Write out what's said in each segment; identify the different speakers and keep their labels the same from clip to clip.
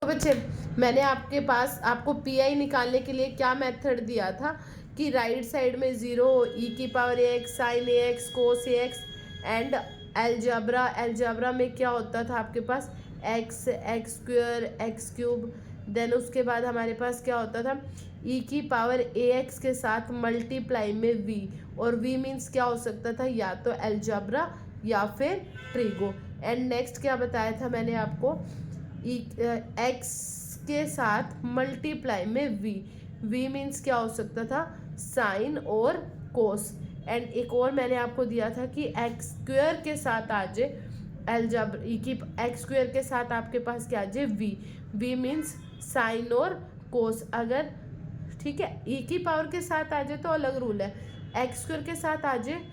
Speaker 1: तो बच्चे, मैंने आपके पास आपको पीआई निकालने के लिए क्या मेथड दिया था कि राइट साइड में ज़ीरो, ई की power a x, sine a x, cos a x and algebra में क्या होता था आपके पास x, x square, x cube. Then उसके बाद हमारे पास क्या होता था ई की पावर ए एक्स के साथ मल्टीप्लाई में वी, और वी मीन्स क्या हो सकता था, या तो एल्जाब्रा या फिर ट्रिगो। एंड नेक्स्ट क्या बताया था मैंने आपको, एक्स के साथ मल्टीप्लाई में वी मीन्स क्या हो सकता था, साइन और कोस। एंड एक और मैंने आपको दिया था कि एक्स स्क्वेयर के साथ आ जाए एल्जब्रा, की एक्स स्क्वेयर के साथ आपके पास क्या आ जाए वी मीन्स साइन और कोस। अगर ठीक है ई की पावर के साथ आ जाए तो अलग रूल है, एक्स स्क्वेयर के साथ आ जाए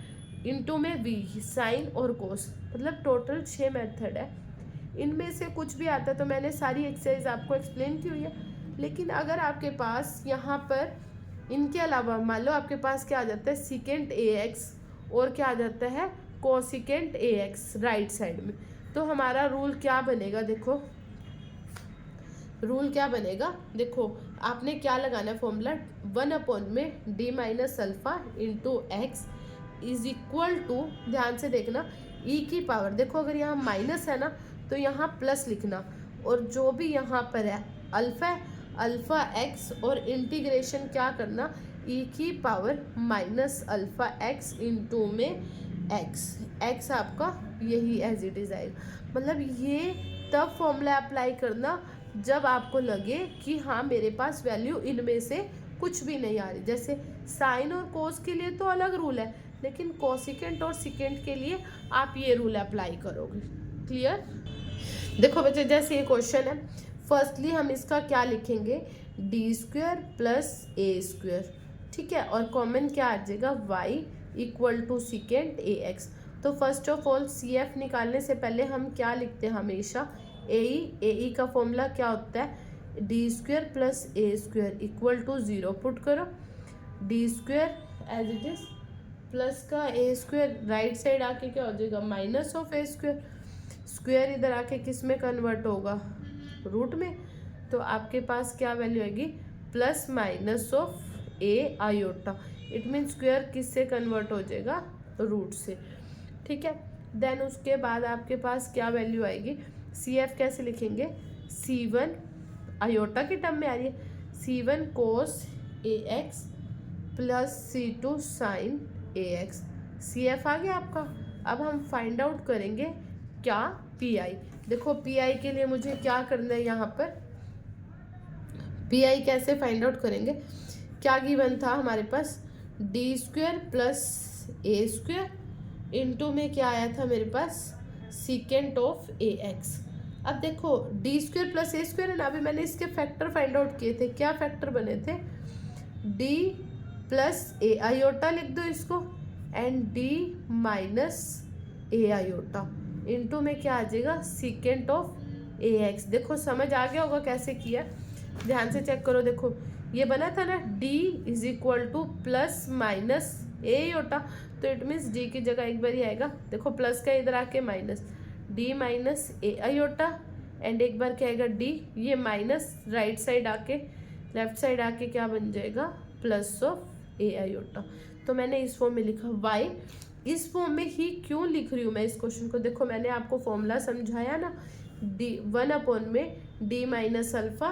Speaker 1: इंटू में वी, साइन और कोस। मतलब टोटल 6 मेथड है, इनमें से कुछ भी आता है तो मैंने सारी एक्सरसाइज आपको एक्सप्लेन की हुई है। लेकिन अगर आपके पास यहाँ पर इनके अलावा मान लो आपके पास क्या आ जाता है सीकेंट ए एक्स, और क्या आ जाता है cosecant A x right side में, तो हमारा रूल क्या बनेगा, देखो रूल क्या बनेगा, देखो आपने क्या लगाना है फॉर्मूला, 1 में d minus alpha into x is equal to, ध्यान से देखना, ई की पावर, देखो अगर यहाँ माइनस है ना तो यहाँ प्लस लिखना, और जो भी यहाँ पर है अल्फा एक्स, और इंटीग्रेशन क्या करना, ई की power minus alpha x into में एक्स आपका यही एज इट इज आएगा। मतलब ये तब फॉर्मूला अप्लाई करना जब आपको लगे कि हाँ मेरे पास वैल्यू इनमें से कुछ भी नहीं आ रही। जैसे साइन और कोस के लिए तो अलग रूल है, लेकिन कोसिकेंट और सिकेंट के लिए आप ये रूल अप्लाई करोगे। क्लियर? देखो बच्चे, जैसे ये क्वेश्चन है, फर्स्टली हम इसका क्या लिखेंगे, D square plus A square, ठीक है, और कॉमन क्या आ जाएगा y equal to secant a x. तो first of all C F निकालने से पहले हम क्या लिखते हैं हमेशा, ए ई का फॉर्मूला क्या होता है, D square plus A square equal to 0 put करो, D square as it is plus का ए स्क्वेयर, राइट साइड आके क्या हो जाएगा minus of A square, square इधर आके किस में कन्वर्ट होगा, रूट में। तो आपके पास क्या वैल्यू आएगी, plus minus of A iota, it mean square किस से कन्वर्ट हो जाएगा, रूट से, ठीक है। देन उसके बाद आपके पास क्या वैल्यू आएगी, सी एफ कैसे लिखेंगे, C1 आयोटा की टर्म में आ रही है, C1 cos a x plus C2 sign a x, C F आ गया आपका। अब हम फाइंड आउट करेंगे क्या, पी आई। देखो पी आई के लिए मुझे क्या करना है, यहाँ पर पी आई कैसे फाइंड आउट करेंगे, क्या गिवन था हमारे पास, D square plus A square into में क्या आया था मेरे पास सीकेंट ऑफ ए एक्स। अब देखो D square plus A square है ना, अभी मैंने इसके फैक्टर फाइंड आउट किए थे, क्या फैक्टर बने थे, डी प्लस ए आयोटा लिख दो इसको, and d minus a iota into में क्या आ जाएगा सीकेंट ऑफ ए एक्स। देखो समझ आ गया होगा कैसे किया, ध्यान से चेक करो। देखो ये बना था ना d is equal two plus minus a iota, तो इट मीन्स d की जगह एक बार ही आएगा, देखो प्लस का इधर आके minus, d minus a iota, and एक बार क्या आएगा d, ये माइनस राइट साइड आके लेफ्ट साइड आके क्या बन जाएगा प्लस ऑफ ए आयोटा। तो मैंने इस फॉर्म में लिखा, वाई इस फॉर्म में ही क्यों लिख रही हूँ मैं इस क्वेश्चन को, देखो मैंने आपको फॉर्मूला समझाया ना, डी 1 में d minus alpha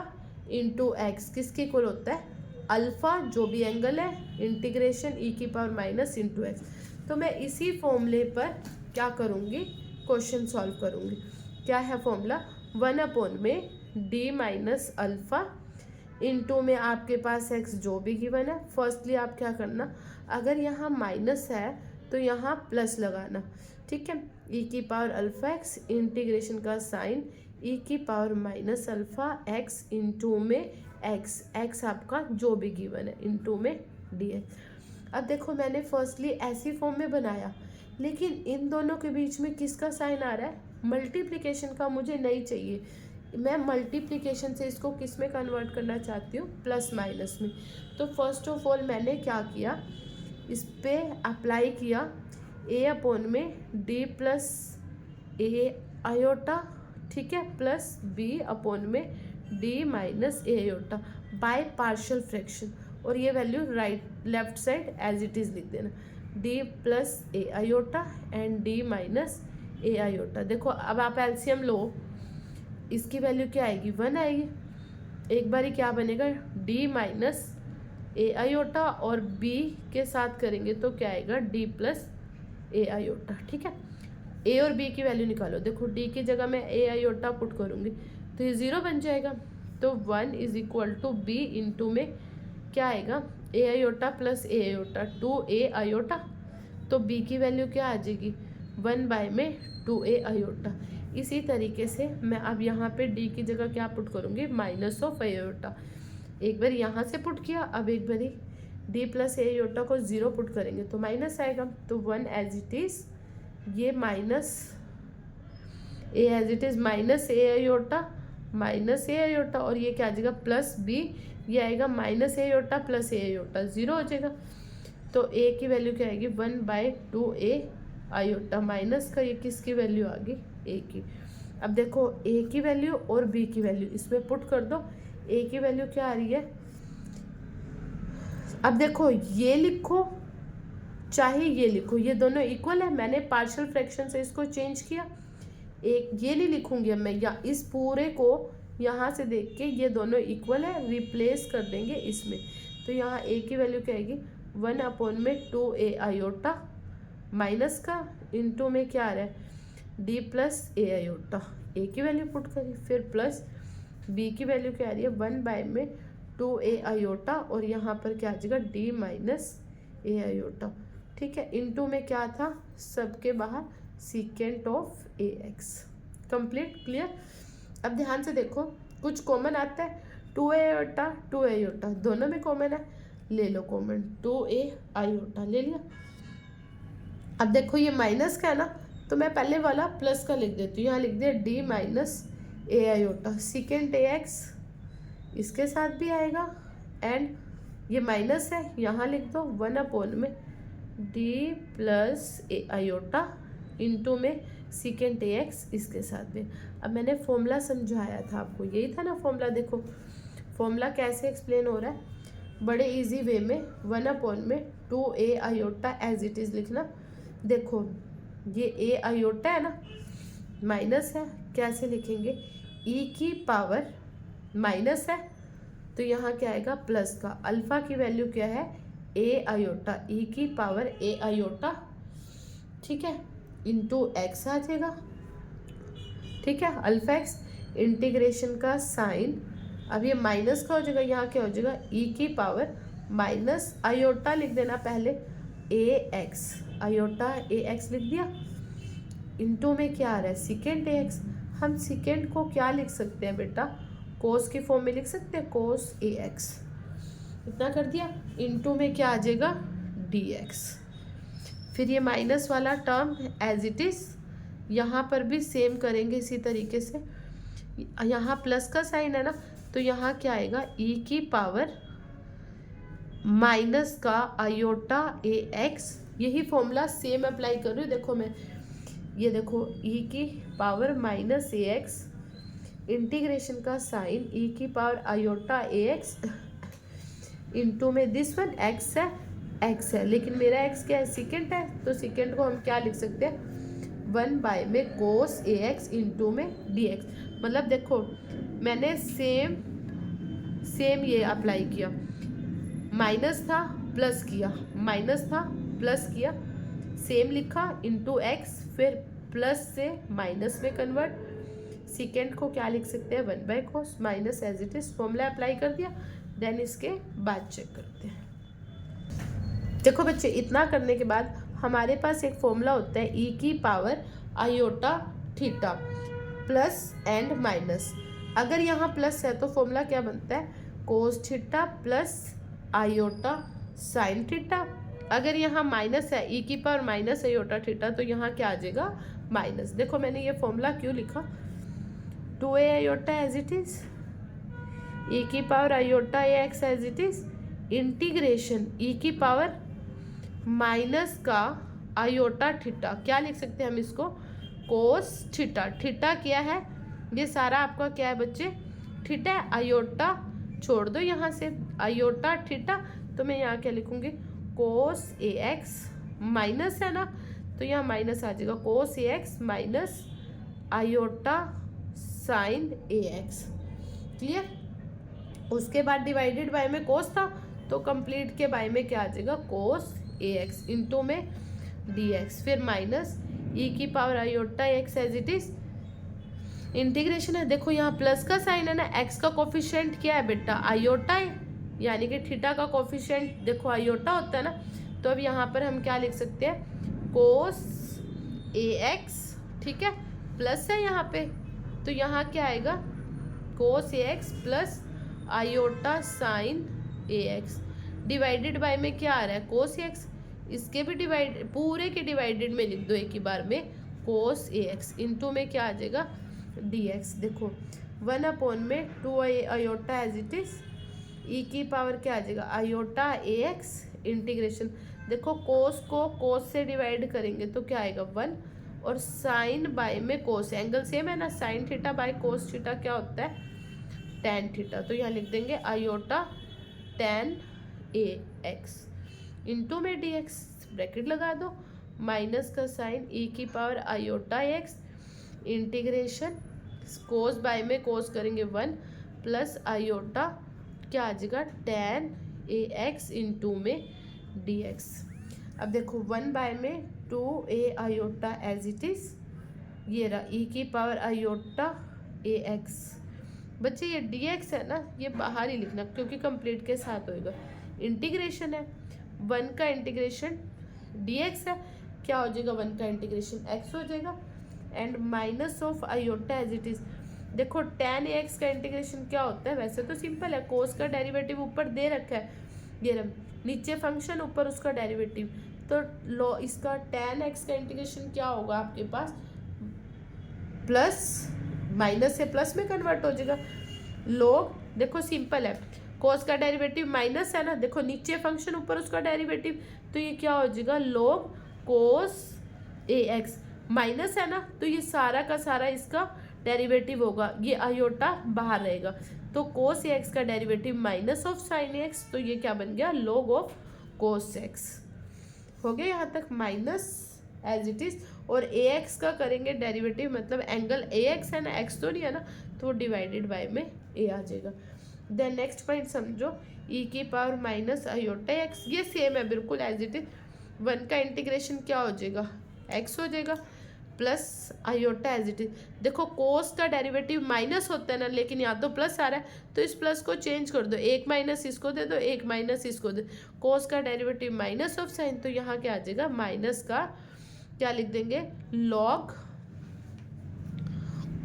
Speaker 1: into x किसके इक्वल होता है, अल्फा जो भी एंगल है इंटीग्रेशन ई की पावर माइनस इंटू एक्स। तो मैं इसी फॉर्मूले पर क्या करूँगी, क्वेश्चन सॉल्व करूँगी। क्या है फॉर्मूला, 1 में डी माइनस अल्फा इंटू में आपके पास एक्स जो भी गिवन है। फर्स्टली आप क्या करना, अगर यहाँ माइनस है तो यहाँ प्लस लगाना, ठीक है, ई की पावर अल्फा एक्स इंटीग्रेशन का साइन ई की power minus alpha x into में एक्स आपका जो भी गिवन है इंटू में डी एक्स। अब देखो मैंने फर्स्टली ऐसी फॉर्म में बनाया, लेकिन इन दोनों के बीच में किसका साइन आ रहा है, मल्टीप्लिकेशन का, मुझे नहीं चाहिए, मैं मल्टीप्लिकेशन से इसको किस में कन्वर्ट करना चाहती हूँ, प्लस माइनस में। तो फर्स्ट ऑफ ऑल मैंने क्या किया, इस पे अप्लाई किया a में d प्लस ए आयोटा, ठीक है, प्लस b में d minus a iota by partial fraction, और ये value right left side as it is लिख देना, d plus a iota and d minus a iota. देखो अब आप एलसीएम लो, इसकी वैल्यू क्या आएगी 1 आएगी, एक बारी क्या बनेगा डी माइनस ए आयोटा और बी के साथ करेंगे तो क्या आएगा डी प्लस ए आयोटा। ठीक है, ए और बी की वैल्यू निकालो, देखो डी की जगह मैं ए आयोटा पुट करूँगी तो ये 0 बन जाएगा, तो 1 is equal to b into में क्या आएगा a iota plus a iota 2a iota, तो b की वैल्यू क्या आ जाएगी 1 बाय में 2a आयोटा। इसी तरीके से मैं अब यहाँ पे d की जगह क्या पुट करूँगी माइनस ऑफ ए आयोटा, एक बार यहाँ से पुट किया, अब एक बारी d प्लस ए आयोटा को 0 पुट करेंगे तो माइनस आएगा, तो 1 एज इट इज़ ये minus a as it is minus a iota और ये क्या आ जाएगा प्लस b, ये आएगा minus a iota plus a iota 0 हो जाएगा, तो a की वैल्यू क्या आएगी 1 बाय 2a आयोटा, माइनस का ये किसकी वैल्यू आ गई a की। अब देखो a की वैल्यू और b की वैल्यू इसमें पुट कर दो, a की वैल्यू क्या आ रही है, अब देखो ये लिखो चाहे ये लिखो, ये दोनों इक्वल है, मैंने पार्शियल फ्रैक्शन से इसको चेंज किया, एक ये नहीं लिखूंगी अब मैं, या इस पूरे को यहाँ से देख के ये दोनों इक्वल है रिप्लेस कर देंगे इसमें, तो यहाँ a की वैल्यू क्या आएगी 1 अपॉन में 2a आयोटा माइनस का इंटू में क्या आ रहा है d plus a iota, a की वैल्यू पुट करी, फिर प्लस b की वैल्यू क्या आ रही है 1 बाय में 2a आयोटा और यहाँ पर क्या आ जाएगा d माइनस ए आयोटा। ठीक है, इंटू में क्या था सबके बाहर secant of ax। Complete clear. अब ध्यान से देखो कुछ कॉमन आता है 2a आयोटा दोनों में कॉमन है, ले लो कॉमन 2a आयोटा ले लिया। अब देखो ये माइनस का है ना, तो मैं पहले वाला प्लस का लिख देती हूँ, यहाँ लिख दिया d minus a iota, secant ax इसके साथ भी आएगा एंड ये माइनस है यहाँ लिख दो 1 अपॉन में d plus a iota into में सीकेंट ax इसके साथ में। अब मैंने फॉर्मूला समझाया था आपको, यही था ना फॉर्मूला, देखो फॉर्मूला कैसे एक्सप्लेन हो रहा है, बड़े इजी वे में 1 अपॉन में 2a iota as it is लिखना। देखो ये a आयोटा है ना, माइनस है, कैसे लिखेंगे e की पावर माइनस है तो यहाँ क्या आएगा प्लस का, अल्फ़ा की वैल्यू क्या है a आयोटा, e की पावर a आयोटा, ठीक है, इंटू एक्स आ जाएगा। ठीक है, अल्फा एक्स इंटीग्रेशन का साइन, अब ये माइनस का हो जाएगा, यहाँ क्या हो जाएगा e की पावर माइनस आयोटा लिख देना पहले ए एक्स, आयोटा ए एक्स लिख दिया, इंटू में क्या आ रहा है सीकेंट ए एक्स। हम सीकेंट को क्या लिख सकते हैं बेटा, कोस की फॉर्म में लिख सकते हैं, कोस ए एक्स, इतना कर दिया, इंटू में क्या आ जाएगा डी एक्स। फिर ये माइनस वाला टर्म एज इट इज़ यहाँ पर भी सेम करेंगे इसी तरीके से, यहाँ प्लस का साइन है ना, तो यहाँ क्या आएगा e की पावर माइनस का आयोटा ए एक्स, यही फॉर्मूला सेम अप्लाई कर रही हूँ। देखो मैं ये देखो e की पावर माइनस ए एक्स इंटीग्रेशन का साइन e की power iota a x into में दिस वन एक्स है, लेकिन मेरा x क्या है सीकेंट है, तो सीकेंट को हम क्या लिख सकते हैं 1 बाय में कोस ए एक्स इंटू में डी एक्स। मतलब देखो मैंने सेम ये अप्लाई किया, माइनस था प्लस किया, माइनस था प्लस किया, सेम लिखा इंटू एक्स, फिर प्लस से माइनस में कन्वर्ट, सीकेंट को क्या लिख सकते हैं 1 by cos minus as it is, formula apply कर दिया, देन इसके बाद चेक करते हैं। देखो बच्चे इतना करने के बाद हमारे पास एक फॉर्मूला होता है e की power iota theta plus and minus, अगर यहाँ प्लस है तो फॉर्मूला क्या बनता है cos theta plus iota sine theta, अगर यहाँ माइनस है e की पावर माइनस आयोटा थीटा तो यहाँ क्या आ जाएगा माइनस। देखो मैंने ये फॉर्मूला क्यों लिखा 2a iota as it is, e की power iota a x as it is, integration e की पावर माइनस का आयोटा थीटा, क्या लिख सकते हैं हम इसको कोस थीटा, थीटा क्या है ये सारा आपका क्या है बच्चे थीटा आयोटा छोड़ दो यहाँ से, आयोटा थीटा, तो मैं यहाँ क्या लिखूंगी, कोस ए एक्स, माइनस है ना, तो यहाँ माइनस आ जाएगा, cos a x minus iota sine a x. Clear. उसके बाद डिवाइडेड बाय में कोस था, तो कंप्लीट के बाय में क्या आ जाएगा, कोस ए एक्स इंटू में डी एक्स, फिर माइनस ई की power iota x as it is, integration है। देखो यहाँ प्लस का साइन है ना, एक्स का कोफिशिएंट क्या है बेटा, आयोटा है, यानी कि थीटा का कोफिशिएंट देखो आयोटा होता है ना, तो अब यहाँ पर हम क्या लिख सकते हैं, कोस ए एक्स, ठीक है, प्लस है यहाँ पे, तो यहाँ क्या आएगा, cos a x plus iota sine a x, divided by में क्या आ रहा है, कोस ए एक्स, इसके भी डिवाइड, पूरे के डिवाइडेड में लिख दो एक ही बार में, कोस ए एक्स इंटू में क्या आ जाएगा, डी एक्स। देखो 1 में 2 आयोटा एज इट इज, ई की पावर क्या आ जाएगा, आयोटा ए एक्स, इंटीग्रेशन, देखो कोस को कोस से डिवाइड करेंगे तो क्या आएगा 1, और साइन बाय में कोस, एंगल सेम है ना, sine theta by cos theta क्या होता है, टेन थीटा, तो यहाँ लिख देंगे iota ten a x into में डी एक्स, ब्रैकेट लगा दो, माइनस का साइन ई की पावर आयोटा एक्स, इंटीग्रेशन कोस बाय में कोस करेंगे 1 प्लस आयोटा क्या आ जाएगा, टेन ए एक्स इंटू में डी एक्स। अब देखो 1 बाय में 2 ए आयोटा एज इट इज, ये रहा ई की पावर आयोटा ए एक्स। बच्चे ये डी एक्स है ना, ये बाहर ही लिखना क्योंकि कंप्लीट के साथ होएगा, इंटीग्रेशन है, 1 का इंटीग्रेशन डी एक्स है, क्या हो जाएगा 1 का इंटीग्रेशन एक्स हो जाएगा, and minus of iota as it is. देखो टेन ए एक्स का इंटीग्रेशन क्या होता है, वैसे तो सिंपल है, कोस का डेरिवेटिव ऊपर दे रखा है, ये नीचे फंक्शन ऊपर उसका डेरिवेटिव, तो लो इसका टेन एक्स का इंटीग्रेशन क्या होगा आपके पास, प्लस माइनस से प्लस में कन्वर्ट हो जाएगा, लोग देखो सिंपल है, कोस का डेरिवेटिव माइनस है ना, देखो नीचे फंक्शन ऊपर उसका डेरिवेटिव, तो ये क्या हो जाएगा, लोग कोस ए एक्स, माइनस है ना, तो ये सारा का सारा इसका डेरिवेटिव होगा, ये आयोटा बाहर रहेगा, तो कोस ए एक्स का derivative minus of sine x, तो ये क्या बन गया, लोग ऑफ कोस एक्स। हो गया यहाँ तक, माइनस एज इट इज, और ए एक्स का करेंगे डेरिवेटिव, मतलब एंगल ए एक्स है ना, एक्स तो नहीं है ना, तो डिवाइडेड बाय में ए आ जाएगा। देन नेक्स्ट पॉइंट समझो, ई की पावर माइनस आयोटा एक्स, ये सेम है बिल्कुल एज इट इज, 1 का इंटीग्रेशन क्या हो जाएगा, एक्स हो जाएगा, plus iota as it is. देखो कोस का डेरिवेटिव माइनस होता है ना, लेकिन यहाँ तो प्लस आ रहा है, तो इस प्लस को चेंज कर दो, एक माइनस इसको दे दो, एक माइनस इसको दे, कोस का डेरिवेटिव माइनस ऑफ साइन, तो यहाँ क्या आ जाएगा, माइनस का क्या लिख देंगे, लॉग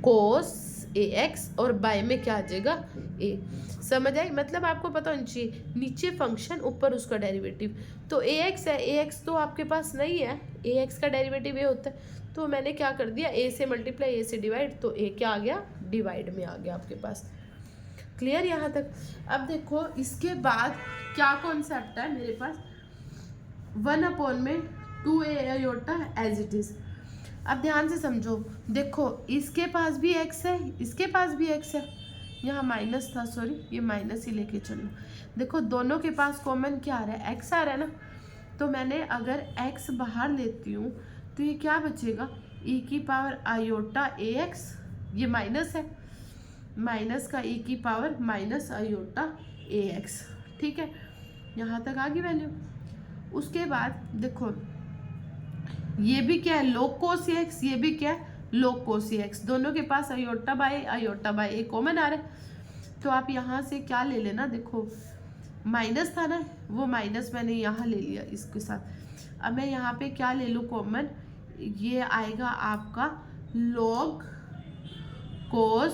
Speaker 1: कोस ए एक्स, और बाय में क्या आ जाएगा, ए। समझ आई, मतलब आपको पता होना चाहिए, नीचे फंक्शन ऊपर उसका डेरिवेटिव, तो ए एक्स है, ए एक्स तो आपके पास नहीं है, ए एक्स का डेरिवेटिव ए होता है, तो मैंने क्या कर दिया, ए से मल्टीप्लाई ए से डिवाइड, तो ए क्या आ गया, डिवाइड में आ गया आपके पास। क्लियर यहाँ तक। अब देखो इसके बाद क्या कॉन्सेप्ट है मेरे पास, 1 में 2 ए आयोटा एज इट इज। अब ध्यान से समझो, देखो इसके पास भी एक्स है, इसके पास भी एक्स है, यहाँ माइनस था, सॉरी ये माइनस ही लेके चलो, देखो दोनों के पास कॉमन क्या आ रहा है, एक्स आ रहा है ना, तो मैंने अगर एक्स बाहर लेती हूँ तो ये क्या बचेगा, ई की पावर आयोटा ए एक्स, ये माइनस है, माइनस का ई की power minus iota a x, ठीक है, यहाँ तक आ गई वैल्यू। उसके बाद देखो ये भी क्या है, लोग कोस एक्स, ये भी क्या है, लोग कोस एक्स, दोनों के पास आयोटा बाय ए कॉमन आ रहा है, तो आप यहाँ से क्या ले लेना, देखो माइनस था ना, वो माइनस मैंने यहाँ ले लिया इसके साथ, अब मैं यहाँ पे क्या ले लूँ कॉमन, ये आएगा आपका लॉग कोस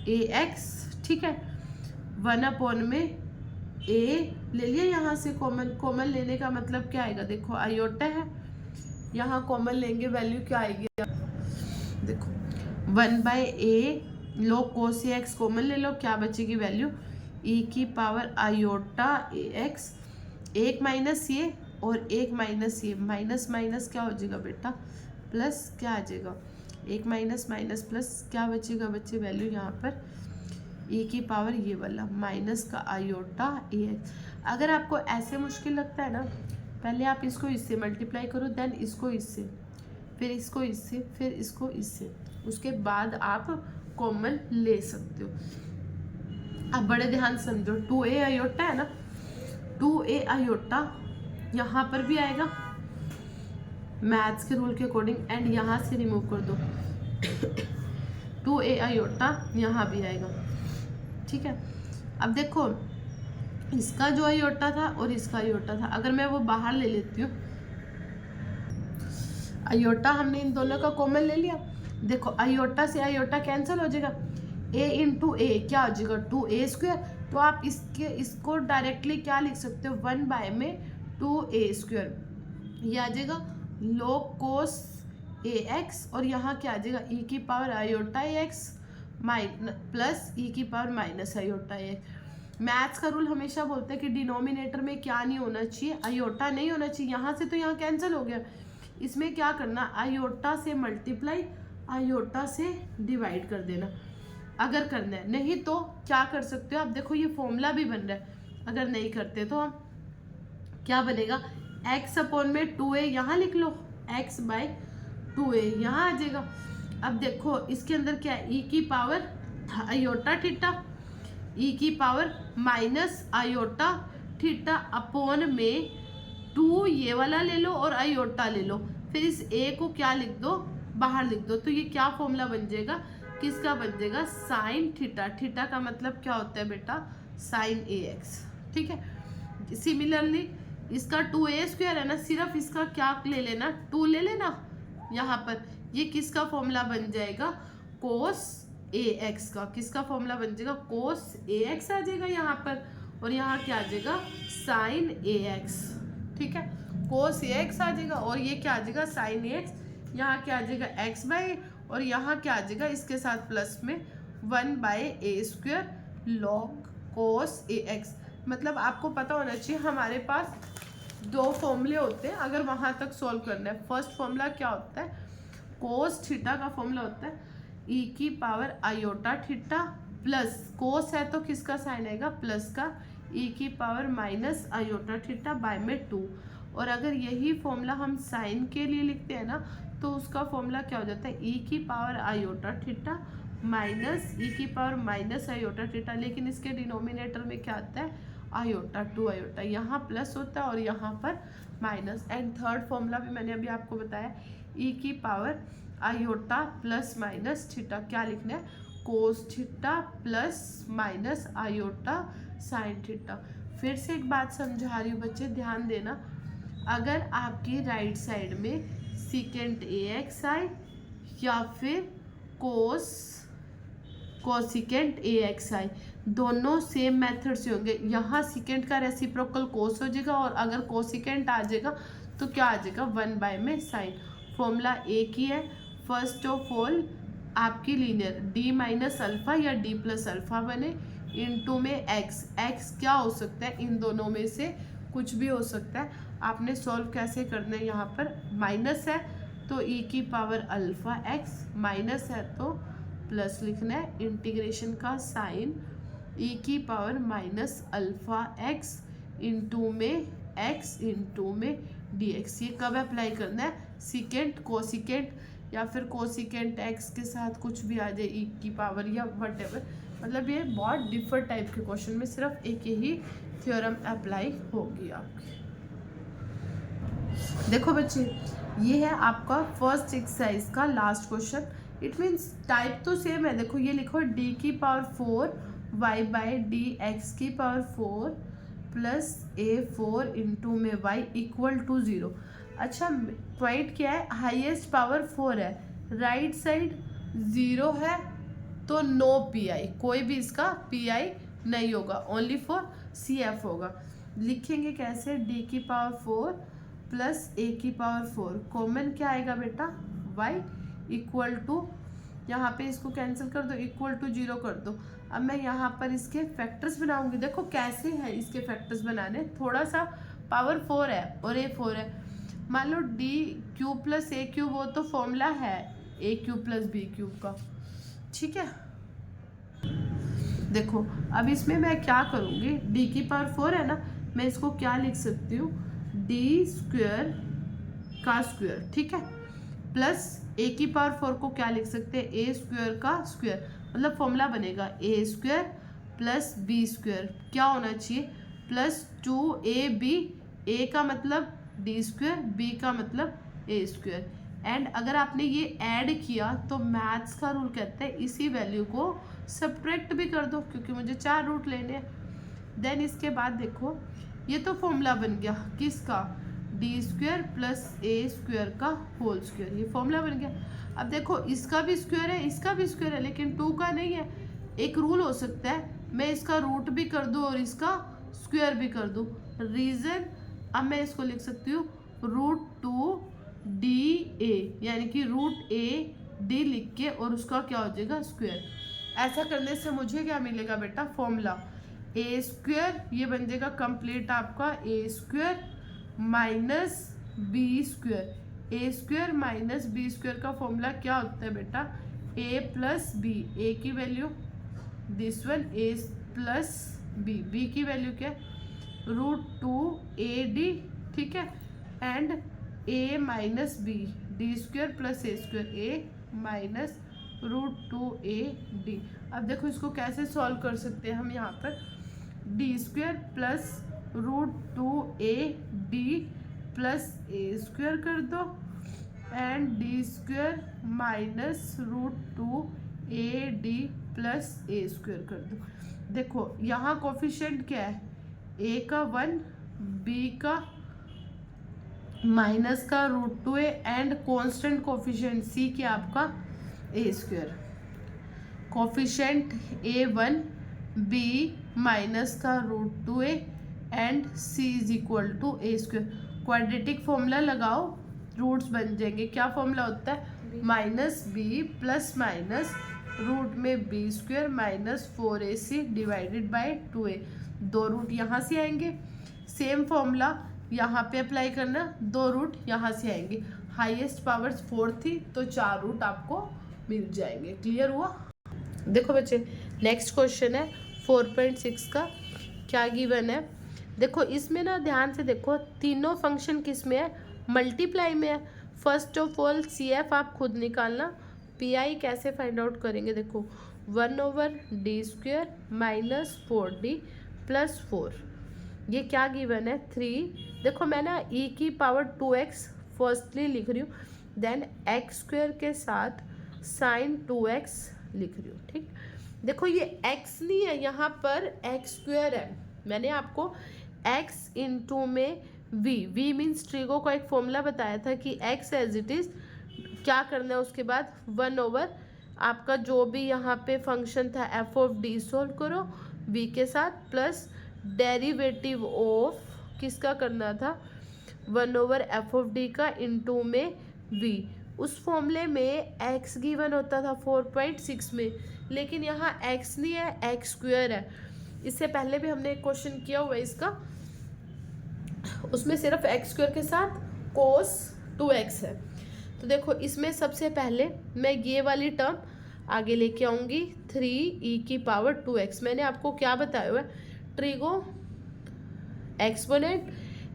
Speaker 1: ए एक्स, ठीक है, 1 में ए ले लिया यहाँ से कॉमन, कॉमन लेने का मतलब क्या आएगा, देखो आयोटा है, यहाँ कॉमन लेंगे वैल्यू क्या आएगी, देखो 1/a log cos a x common ले लो, क्या बचेगी वैल्यू, ई की पावर आयोटा ए एक्स, एक माइनस ये और एक माइनस ये, माइनस माइनस क्या हो जाएगा बेटा, प्लस क्या आ जाएगा, एक माइनस माइनस प्लस क्या बचेगा बच्चे, वैल्यू यहाँ पर ई की पावर ये वाला माइनस का आयोटा ए एक्स। अगर आपको ऐसे मुश्किल लगता है ना, पहले आप इसको इससे मल्टीप्लाई करो, देन इसको इससे, फिर इसको इससे, फिर इसको इससे, उसके बाद आप कॉमन ले सकते हो। अब बड़े ध्यान से समझो, 2a आयोटा है ना, 2a आयोटा यहाँ पर भी आएगा मैथ्स के रूल के अकॉर्डिंग, एंड यहाँ से रिमूव कर दो 2a आयोटा यहाँ भी आएगा, ठीक है। अब देखो इसका जो आयोटा था और इसका आयोटा था, अगर मैं वो बाहर ले लेती हूँ, आयोटा हमने इन दोनों का कॉमन ले लिया, देखो आयोटा से आयोटा कैंसिल हो जाएगा, a इंटू ए क्या हो जाएगा 2a²। तो आप इसको डायरेक्टली क्या लिख सकते हो, 1 में 2a², ये आ जाएगा log cos ax, और यहाँ क्या आ जाएगा e की power iota ax plus e की power minus iota ax। Maths का रूल हमेशा बोलता है कि डिनोमिनेटर में क्या नहीं होना चाहिए, आयोटा नहीं होना चाहिए। यहाँ से तो यहाँ कैंसिल हो गया, इसमें क्या करना, आयोटा से मल्टीप्लाई आयोटा से डिवाइड कर देना अगर करना है, नहीं तो क्या कर सकते हो आप, देखो ये फॉर्मूला भी बन रहा है, अगर नहीं करते तो हम क्या बनेगा, x अपॉन में 2a यहाँ लिख लो, x बाय 2a यहाँ आ जाएगा। अब देखो इसके अंदर क्या है, e की पावर आयोटा थीटा, e की power minus iota theta upon में 2 ये वाला ले लो और आयोटा ले लो, फिर इस a को क्या लिख दो, बाहर लिख दो, तो ये क्या फॉर्मूला बन जाएगा, किसका बन जाएगा, साइन थीटा। थीटा का मतलब क्या होता है बेटा, साइन ax, ठीक है। सिमिलरली इसका 2a² है ना, सिर्फ इसका क्या ले लेना, 2 ले लेना यहाँ पर, ये किसका फॉर्मूला बन जाएगा, cos ax का, किसका फॉर्मूला बन जाएगा, cos ax आ जाएगा यहाँ पर, और यहाँ क्या आ जाएगा साइन ax, ठीक है, cos ax आ जाएगा, और ये क्या आ जाएगा साइन ax, यहाँ क्या आ जाएगा x बाय, और यहाँ क्या आ जाएगा इसके साथ प्लस में 1/a² log cos ax। मतलब आपको पता होना चाहिए हमारे पास 2 फॉर्मूले होते हैं अगर वहां तक सॉल्व करना है। फर्स्ट फॉर्मूला क्या होता है, cos थीटा का फॉर्मूला होता है e की power iota theta plus cos है तो किसका साइन आएगा, प्लस का e की power minus iota theta by में 2। और अगर यही फॉर्मूला हम साइन के लिए लिखते हैं ना, तो उसका फॉर्मूला क्या हो जाता है, e की power iota theta minus e की पावर माइनस आयोटा थीटा, लेकिन इसके डिनोमिनेटर में क्या आता है आयोटा 2 आयोटा, यहाँ प्लस होता है और यहाँ पर माइनस। एंड थर्ड फॉर्मूला भी मैंने अभी आपको बताया, e की power iota plus minus theta, क्या लिखना है, cos theta plus minus iota sine theta. फिर से एक बात समझा रही हूँ बच्चे, ध्यान देना, अगर आपकी राइट साइड में सीकेंट ax आए या फिर कोसिकेंट ax आए, दोनों सेम मेथड से होंगे। यहाँ सीकेंट का रेसिप्रोकल कोस हो जाएगा, और अगर कोसिकेंट आ जाएगा तो क्या आ जाएगा 1 में साइन। फॉर्मूला एक ही है, फर्स्ट ऑफ ऑल आपकी लीनियर d माइनस अल्फा या d प्लस अल्फा बने, इनटू में x क्या हो सकता है, इन दोनों में से कुछ भी हो सकता है। आपने सॉल्व कैसे करना है, यहाँ पर माइनस है तो e की पावर अल्फा x, माइनस है तो प्लस लिखना है, इंटीग्रेशन का साइन e की power minus alpha x into में x इंटू में dx। ये कब अप्लाई करना है, सीकेंट कोसिकेंट या फिर कोसिकेंट x के साथ कुछ भी आ जाए e की पावर या वट, मतलब ये बहुत डिफरेंट टाइप के क्वेश्चन में सिर्फ एक ही थ्योरम अप्लाई होगी आपकी। देखो बच्चे, ये है आपका फर्स्ट एक्सरसाइज का last question. It means type तो सेम है, देखो ये लिखो d की power 4 y by D x की पावर 4 प्लस a4 इंटू में y इक्वल टू 0। अच्छा पॉइंट क्या है, हाईएस्ट पावर 4 है, राइट साइड 0 है तो नो pi, कोई भी इसका pi नहीं होगा, ओनली फॉर cf होगा। लिखेंगे कैसे, d की पावर 4 प्लस a की पावर 4, कॉमन क्या आएगा बेटा y इक्वल टू, यहाँ पे इसको कैंसिल कर दो, इक्वल टू 0 कर दो। अब मैं यहाँ पर इसके फैक्टर्स बनाऊंगी, देखो कैसे है इसके फैक्टर्स बनाने, थोड़ा सा पावर 4 है और a 4 है, मान लो d cube plus a cube, वो तो फॉर्मूला है a cube plus b cube का, ठीक है। देखो अब इसमें मैं क्या करूँगी, डी की पावर 4 है ना, मैं इसको क्या लिख सकती हूँ, डी स्क्वायर का स्क्वायर, ठीक है, प्लस ए की पावर 4 को क्या लिख सकते हैं, ए स्क्वायर का स्क्वायर, मतलब फॉर्मूला बनेगा ए स्क्वायर प्लस बी स्क्वायर क्या होना चाहिए, प्लस 2ab, ए का मतलब डी स्क्वायर, बी का मतलब ए स्क्वायर। एंड अगर आपने ये ऐड किया तो मैथ्स का रूल कहता है इसी वैल्यू को सब्ट्रैक्ट भी कर दो, क्योंकि मुझे 4 रूट लेने हैं। देन इसके बाद देखो ये तो फॉर्मूला बन गया किसका, डी स्क्वायर प्लस ए स्क्वायर का होल स्क्वायर, ये फॉर्मूला बन गया। अब देखो इसका भी स्क्वायर है, इसका भी स्क्वायर है, लेकिन 2 का नहीं है। एक रूल हो सकता है मैं इसका रूट भी कर दूँ और इसका स्क्वायर भी कर दूँ। रीज़न, अब मैं इसको लिख सकती हूँ √2DA, यानी कि √a_d लिख के और उसका क्या हो जाएगा, स्क्वायर। ऐसा करने से मुझे क्या मिलेगा बेटा, फॉर्मूला ए स्क्वायर, ये बन जाएगा कंप्लीट आपका ए square minus b square. A square minus b square का फॉर्मूला क्या होता है बेटा, ए प्लस बी, ए की value this one, a plus b, b की वैल्यू क्या है, √2AD, ठीक है, and a minus b, d square plus A square, a minus √2AD। अब देखो इसको कैसे सॉल्व कर सकते हैं हम, यहाँ पर D square plus √2AD plus ए स्क्वायर कर दो and D square minus √2AD plus A square कर दो। देखो यहाँ कोफिशिएंट क्या है, ए का 1, बी का माइनस का √2a and constant coefficient C क्या आपका ए square. Coefficient A1 b minus का √2a एंड c is equal to A square. Quadratic formula लगाओ, रूट्स बन जाएंगे। क्या फॉर्मूला होता है, minus B plus minus root में B square minus 4ac divided by 2a। 2 root यहाँ से आएंगे, सेम फॉर्मूला यहाँ पे अप्लाई करना, 2 रूट यहाँ से आएंगे। हाईएस्ट पावर्स 4 थी तो 4 रूट आपको मिल जाएंगे। क्लियर हुआ। देखो बच्चे नेक्स्ट क्वेश्चन है 4.6 का, क्या गिवन है। देखो इसमें ना ध्यान से देखो, तीनों फंक्शन किस में है, मल्टीप्लाई में है। फर्स्ट ऑफ ऑल CF आप खुद निकालना, PI कैसे फाइंड आउट करेंगे, देखो 1/d square minus 4d plus 4, ये क्या गिवन है 3। देखो मैं ना e की पावर 2x फर्स्टली लिख रही हूँ, देन x स्क्वायर के साथ साइन 2x लिख रही हूँ, ठीक। देखो ये x नहीं है, यहाँ पर x स्क्वायर है। मैंने आपको x इंटू में v मीन्स ट्रिगो का एक फॉर्मूला बताया था कि x एज इट इज़ क्या करना है, उसके बाद 1 आपका जो भी यहाँ पे फंक्शन था f(d) सोल्व करो v के साथ, प्लस डेरिवेटिव ऑफ किसका करना था 1/f(d) का इंटू में v। उस फॉर्मूले में x गिवन होता था 4.6 में, लेकिन यहाँ x नहीं है, x स्क्वायर है। इससे पहले भी हमने एक क्वेश्चन किया हुआ है इसका, उसमें सिर्फ x स्क्वायर के साथ cos 2x है। तो देखो इसमें सबसे पहले मैं ये वाली टर्म आगे लेके आऊँगी 3e की पावर 2x। मैंने आपको क्या बताया हुआ है, ट्रिगो, एक्सपोनेंट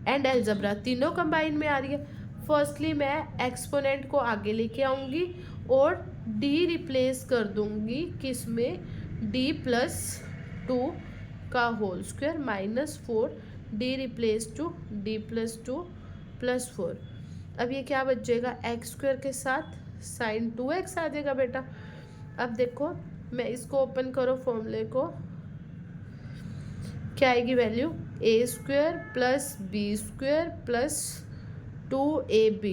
Speaker 1: एंड एल्जेब्रा तीनों कंबाइन में आ रही है। फर्स्टली मैं एक्सपोनेंट को आगे लेके आऊँगी और d रिप्लेस कर दूँगी किस में, d प्लस 2 का whole square minus 4, d replace to d plus 2 plus 4। अब ये क्या बच जाएगा, एक्स स्क्वायर के साथ साइन 2x आ जाएगा बेटा। अब देखो मैं इसको ओपन करो फॉर्मूले को, क्या आएगी value, A square plus B square plus 2ab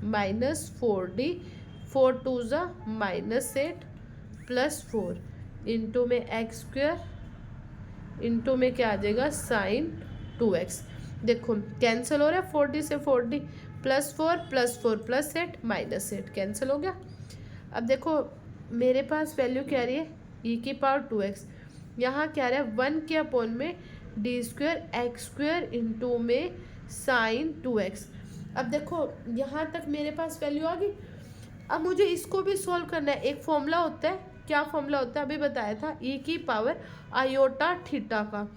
Speaker 1: minus 4d, 4 2 ज़ा माइनस 8 प्लस 4 इंटू में एक्स स्क्वायर इंटू में क्या आ जाएगा साइन 2x। देखो कैंसिल हो रहा है 4d से 4d, plus 4 plus 4 plus 8 minus 8 cancel हो गया। अब देखो मेरे पास वैल्यू क्या आ रही है, e की पावर 2x, यहाँ क्या आ रहा है 1 के अपॉन में D square x square into में साइन 2x। अब देखो यहाँ तक मेरे पास वैल्यू आ गई। अब मुझे इसको भी सॉल्व करना है। एक फॉर्मूला होता है क्या फॉर्मूला होता है, अभी बताया था, ई की पावर आयोटा थीटा का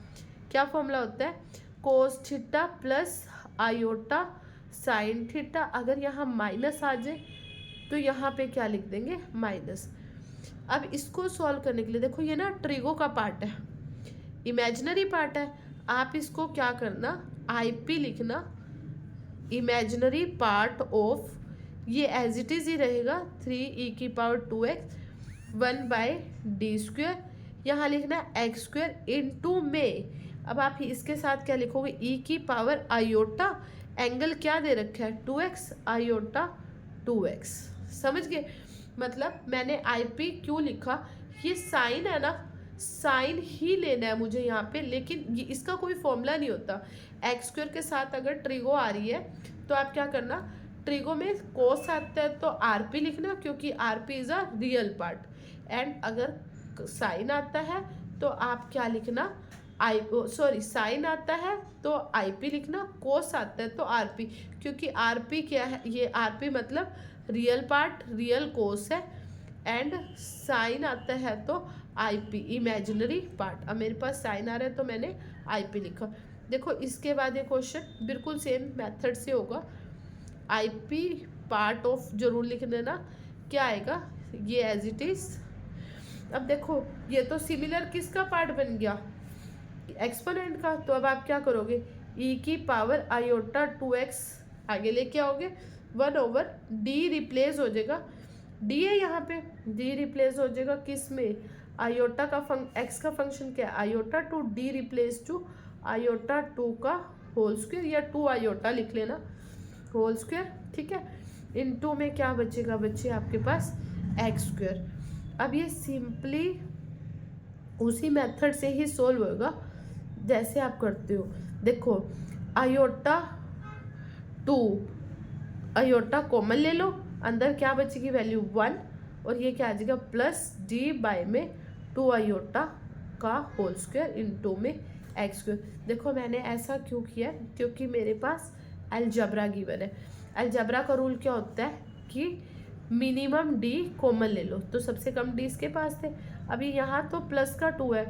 Speaker 1: क्या फॉर्मूला होता है, cos theta plus iota sine theta. अगर यहाँ माइनस आ जाए तो यहाँ पे क्या लिख देंगे, माइनस। अब इसको सॉल्व करने के लिए देखो, ये ना ट्रिगो का पार्ट है, इमेजिनरी पार्ट है, आप इसको क्या करना, आईपी लिखना, इमेजिनरी पार्ट ऑफ, ये एज इट इज ही रहेगा 3e⁻²x 1/d², यहाँ लिखना x² इनटू में। अब आप इसके साथ क्या लिखोगे, e की पावर आयोटा, एंगल क्या दे रखा है 2x, आयोटा 2x। समझ गए, मतलब मैंने आईपी क्यों लिखा, ये साइन है ना, साइन ही लेना है मुझे यहाँ पे, लेकिन ये इसका कोई फॉर्मूला नहीं होता। x² के साथ अगर ट्रिगो आ रही है तो आप क्या करना, ट्रिगो में कोस आता है तो आरपी लिखना, क्योंकि RP is a real part, and अगर साइन आता है तो आप क्या लिखना, साइन आता है तो आईपी लिखना, कोस आता है तो आरपी, क्योंकि आरपी क्या है, ये आरपी मतलब रियल पार्ट, रियल कोस है, एंड साइन आता है तो आईपी, इमेजिनरी पार्ट। अब मेरे पास साइन आ रहा है तो मैंने आईपी लिखा। देखो इसके बाद ये क्वेश्चन बिल्कुल सेम मेथड से होगा, आईपी पार्ट ऑफ जरूर लिख देना, क्या आएगा, ये एज इट इज। अब देखो ये तो सिमिलर किसका पार्ट बन गया, एक्सपोनेंट का, तो अब आप क्या करोगे, e की पावर आयोटा 2x आगे लेके आओगे, 1/d रिप्लेस हो जाएगा, d है यहाँ पे, d रिप्लेस हो जाएगा किस में, आयोटा का x का फंक्शन क्या है, iota 2, d replace to iota 2 का होल स्क्वायर, या 2 आयोटा लिख लेना होल स्क्वायर, ठीक है। इन 2 में क्या बचेगा, बचे आपके पास x²। अब ये सिंपली उसी मेथड से ही सोल्व होगा जैसे आप करते हो। देखो आयोटा 2, आयोटा कॉमन ले लो, अंदर क्या बचेगी वैल्यू 1, और ये क्या आ जाएगा प्लस d बाय में 2 आयोटा का होल स्क्वायर इनटू में x²। देखो मैंने ऐसा क्यों किया, क्योंकि मेरे पास अलजबरा गिवन है। अलजबरा का रूल क्या होता है कि मिनिमम d कॉमन ले लो, तो सबसे कम d इसके पास थे, अभी यहाँ तो प्लस का 2 है,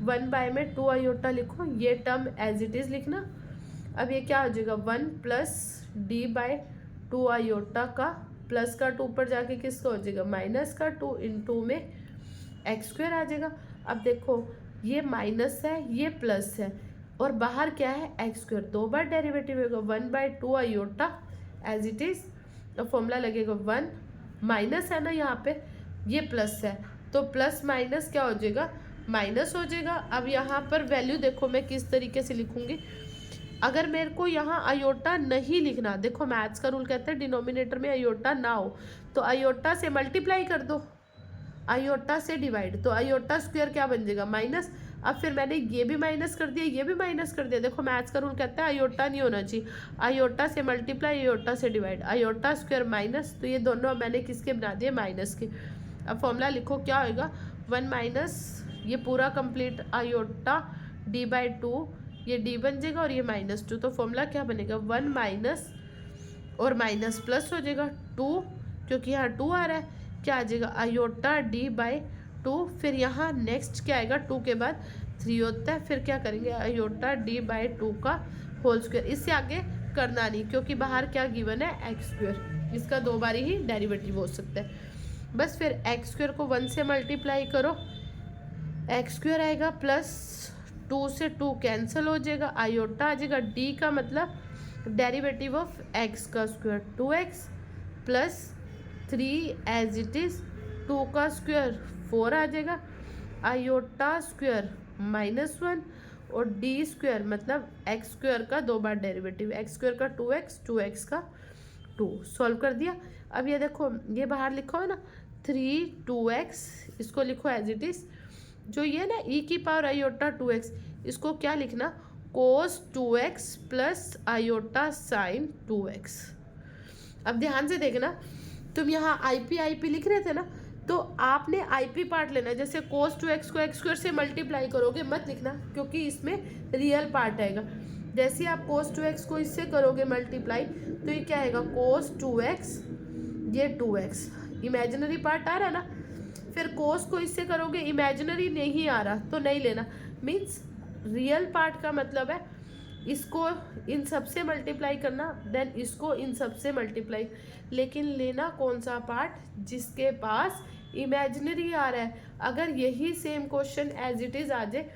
Speaker 1: 1 में 2 आयोटा लिखो, ये टर्म एज इट इज लिखना। अब ये क्या हो जाएगा 1 प्लस d/2 आयोटा का, प्लस का 2 पर जाके किसका हो जाएगा माइनस का 2 इनटू में x² आ जाएगा। अब देखो ये माइनस है, ये प्लस है, और बाहर क्या है x², 2 बार डेरिवेटिव होगा 1/2 आयोटा एज इट इज, तो फॉर्मूला लगेगा 1, माइनस है ना यहाँ पे, ये प्लस है, तो प्लस माइनस क्या हो जाएगा, माइनस हो जाएगा। अब यहाँ पर वैल्यू देखो मैं किस तरीके से लिखूंगी, अगर मेरे को यहाँ आयोटा नहीं लिखना, देखो मैथ्स का रूल कहता है डिनोमिनेटर में आयोटा ना हो तो आयोटा से मल्टीप्लाई कर दो, आयोटा से डिवाइड, तो आयोटा स्क्वायर क्या बन जाएगा माइनस। अब फिर मैंने ये भी माइनस कर दिया, ये भी माइनस कर दिया, देखो मैथ्स का रूल कहता है आयोटा नहीं होना चाहिए, आयोटा से मल्टीप्लाई, आयोटा से डिवाइड, आयोटा स्क्वायर माइनस, तो ये दोनों मैंने किसके बना दिए माइनस के। अब फॉर्मूला लिखो क्या होगा 1 माइनस, ये पूरा कंप्लीट आयोटा d/2, ये d बन जाएगा और ये -2, तो फॉर्मूला क्या बनेगा 1 माइनस और माइनस प्लस हो जाएगा 2, क्योंकि यहाँ 2 आ रहा है, क्या आ जाएगा आयोटा d/2, फिर यहाँ नेक्स्ट क्या आएगा 2 के बाद 3 होता है, फिर क्या करेंगे आयोटा d/2 का होल स्क्वायर, इससे आगे करना नहीं क्योंकि बाहर क्या गिवन है x², इसका 2 बार ही डेरिवेटिव हो सकता है। बस फिर x² को 1 से मल्टीप्लाई करो, x² आएगा प्लस 2 से 2 कैंसिल हो जाएगा, आयोटा आ जाएगा, d का मतलब डेरिवेटिव ऑफ x का square 2x plus 3 as it is, 2 का स्क्वायर 4 आ जाएगा, आयोटा स्क्वायर -1 और d² मतलब x² का 2 बार डेरिवेटिव, x² का 2x, 2x का 2, सॉल्व कर दिया। अब ये देखो ये बाहर लिखा हो ना 3 2x, इसको लिखो एज इट इज, जो ये ना e की पावर आयोटा 2x, इसको क्या लिखना cos 2x plus iota sign 2x। अब ध्यान से देखना, तुम यहाँ IP लिख रहे थे ना, तो आपने IP पार्ट लेना है, जैसे cos 2x को x² से मल्टीप्लाई करोगे मत लिखना क्योंकि इसमें रियल पार्ट आएगा। जैसे आप cos 2x को इससे करोगे मल्टीप्लाई तो ये क्या आएगा cos 2x, ये 2x, इमेजिनरी पार्ट आ रहा है ना, फिर कोस को इससे करोगे, इमेजिनरी नहीं आ रहा तो नहीं लेना, मीन्स रियल पार्ट का मतलब है इसको इन सब से मल्टीप्लाई करना, देन इसको इन सब से मल्टीप्लाई, लेकिन लेना कौन सा पार्ट जिसके पास इमेजिनरी आ रहा है। अगर यही same question as it is आ जाए,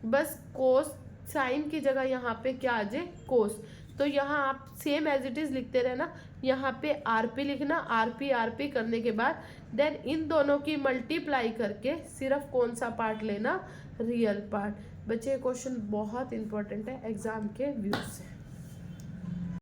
Speaker 1: बस कोस साइन की जगह यहाँ पे क्या आ जाए, कोस, तो यहाँ आप सेम एज इट इज लिखते रहना, यहाँ पे आरपी लिखना, आरपी करने के बाद देन इन दोनों की मल्टीप्लाई करके सिर्फ कौन सा पार्ट लेना, रियल पार्ट। बच्चे क्वेश्चन बहुत इंपॉर्टेंट है एग्जाम के व्यू से।